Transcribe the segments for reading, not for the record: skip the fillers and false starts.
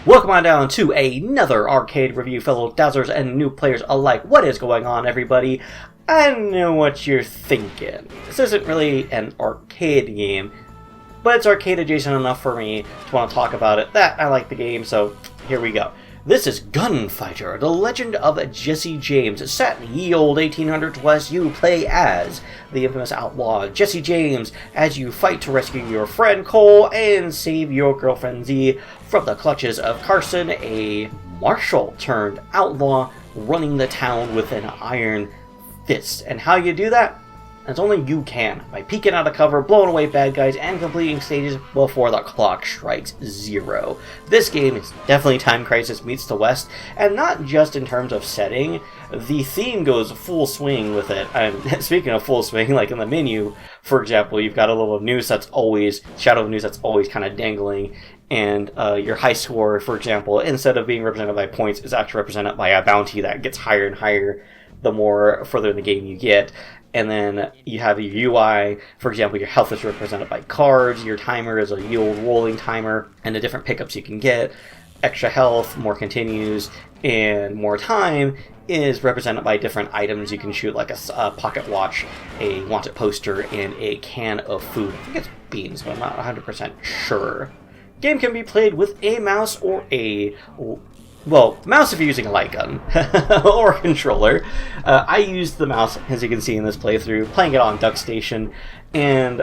Welcome on down to another arcade review, fellow Dazzlers and new players alike. What is going on, everybody? I know what you're thinking. This isn't really an arcade game, but it's arcade adjacent enough for me to want to talk about it. That I like the game, so here we go. This is Gunfighter, the legend of Jesse James. Set in ye old 1800s West, you play as the infamous outlaw Jesse James as you fight to rescue your friend Cole and save your girlfriend Z from the clutches of Carson, a marshal turned outlaw running the town with an iron fist. And how you do that? As only you can, by peeking out of cover, blowing away bad guys, and completing stages before the clock strikes 0. This game is definitely Time Crisis meets the West, and not just in terms of setting. The theme goes full swing with it. And speaking of full swing, like in the menu, for example, you've got a little noose that's always, shadow of news that's always kind of dangling, and your high score, for example, instead of being represented by points, is actually represented by a bounty that gets higher and higher the more further in the game you get. And then you have your UI, for example, your health is represented by cards, your timer is a yield rolling timer, and the different pickups you can get. Extra health, more continues, and more time is represented by different items you can shoot, like a pocket watch, a wanted poster, and a can of food. I think it's beans, but I'm not 100% sure. Game can be played with a mouse or a... well, mouse if you're using a light gun, or a controller. I used the mouse, as you can see in this playthrough, playing it on Duck Station. And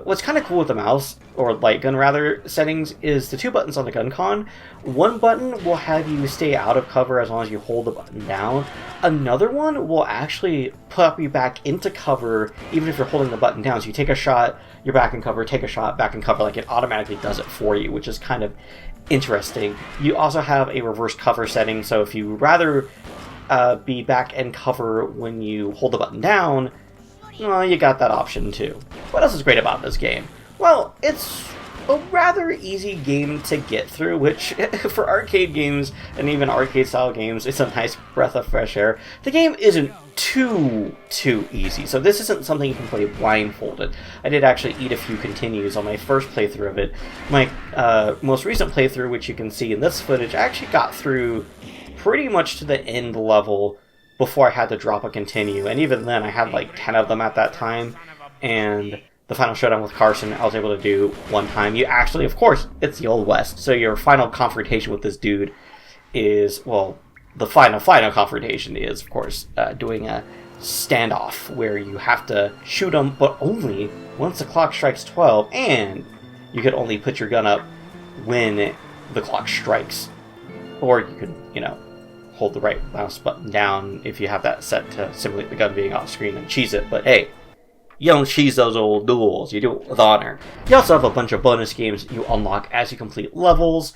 what's kind of cool with the mouse, or light gun rather, settings is the 2 buttons on the gun con. One button will have you stay out of cover as long as you hold the button down. Another one will actually put you back into cover even if you're holding the button down. So you take a shot, you're back in cover, take a shot, back in cover, like it automatically does it for you, which is kind of interesting. You also have a reverse cover setting, so if you rather be back in cover when you hold the button down, well, you got that option too. What else is great about this game? Well, it's a rather easy game to get through, which for arcade games and even arcade style games, it's a nice breath of fresh air. The game isn't too easy, so this isn't something you can play blindfolded. I did actually eat a few continues on my first playthrough of it. My most recent playthrough, which you can see in this footage, I actually got through pretty much to the end level before I had to drop a continue, and even then I had like 10 of them at that time, and the final showdown with Carson I was able to do one time. You actually, of course, it's the Old West, so your final confrontation with this dude is, well, the final confrontation is, of course, doing a standoff where you have to shoot him, but only once the clock strikes 12, and you can only put your gun up when the clock strikes. Or you could, hold the right mouse button down if you have that set to simulate the gun being off screen and cheese it, but hey, you don't cheese those old duels, you do it with honor. You also have a bunch of bonus games you unlock as you complete levels,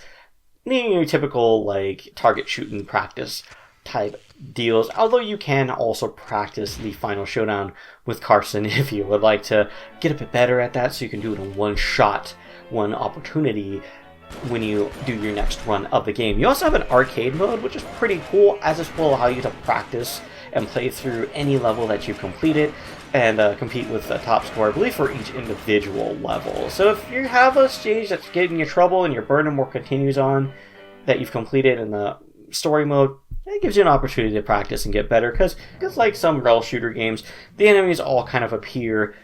your typical, like, target shooting practice type deals, although you can also practice the final showdown with Carson if you would like to get a bit better at that, so you can do it in one shot, one opportunity, when you do your next run of the game. You also have an arcade mode, which is pretty cool, as this will allow you to practice and play through any level that you've completed and compete with the top score, I believe, for each individual level. So if you have a stage that's getting you trouble and you're burning more continues on that you've completed in the story mode, it gives you an opportunity to practice and get better, because like some rail shooter games, the enemies all kind of appear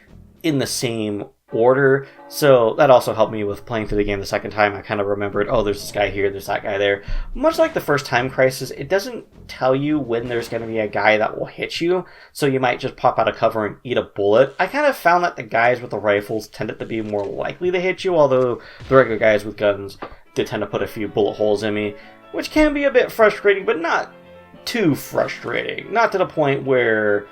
in the same order, so that also helped me with playing through the game the second time. I kind of remembered, oh, there's this guy here, there's that guy there. Much like the first Time Crisis, it doesn't tell you when there's going to be a guy that will hit you, so you might just pop out of cover and eat a bullet. I kind of found that the guys with the rifles tended to be more likely to hit you, although the regular guys with guns did tend to put a few bullet holes in me, which can be a bit frustrating, but not too frustrating. Not to the point where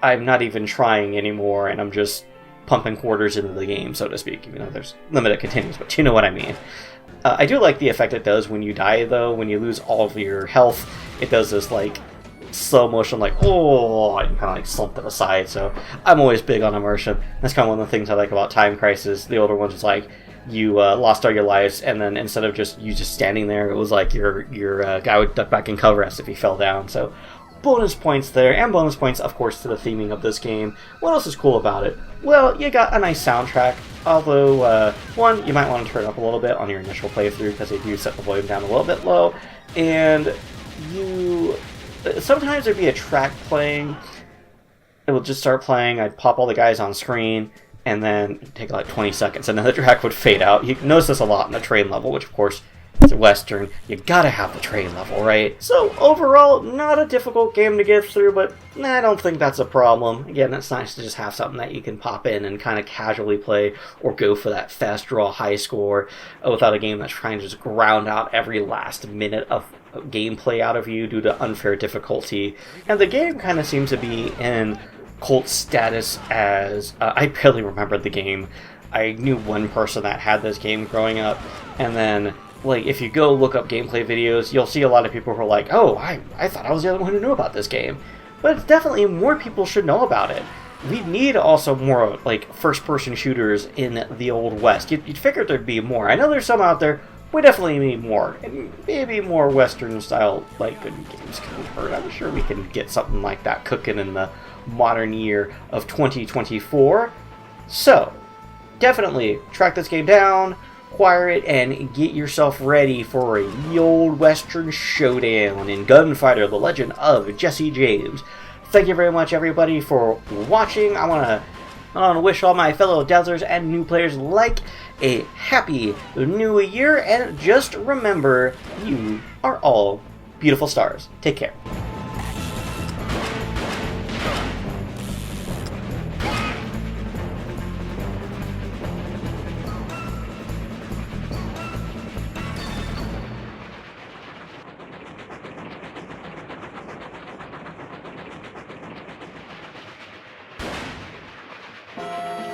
I'm not even trying anymore and I'm just pumping quarters into the game, so to speak. There's limited continues, but you know what I mean. I do like the effect it does when you die, though. When you lose all of your health, it does this, like, slow motion, like, oh, and kind of, like, slump to the side, so I'm always big on immersion. That's kind of one of the things I like about Time Crisis. The older ones is like, you lost all your lives, and then instead of you just standing there, it was like your guy would duck back in cover as if he fell down, so bonus points there, and bonus points, of course, to the theming of this game. What else is cool about it? Well, you got a nice soundtrack, although, one, you might want to turn it up a little bit on your initial playthrough, because they do set the volume down a little bit low, and sometimes there'd be a track playing. It will just start playing, I'd pop all the guys on screen, and then it'd take like 20 seconds, and then the track would fade out. You can notice this a lot in the train level, which of course, it's a Western. You gotta have the train level, right? So overall, not a difficult game to get through, but I don't think that's a problem. Again, it's nice to just have something that you can pop in and kind of casually play, or go for that fast draw high score, without a game that's trying to just ground out every last minute of gameplay out of you due to unfair difficulty. And the game kind of seems to be in cult status as... I barely remembered the game. I knew one person that had this game growing up, and then... like, if you go look up gameplay videos, you'll see a lot of people who are like, oh, I thought I was the only one who knew about this game. But it's definitely more people should know about it. We need also more, like, first-person shooters in the Old West. You'd figure there'd be more. I know there's some out there. We definitely need more. And maybe more Western-style, like, good games convert. I'm sure we can get something like that cooking in the modern year of 2024. So, definitely track this game down, acquire it, and get yourself ready for a old Western showdown in Gunfighter, The Legend of Jesse James. Thank you very much, everybody, for watching. I want to wish all my fellow Dazzlers and new players like a happy new year, and just remember, you are all beautiful stars. Take care.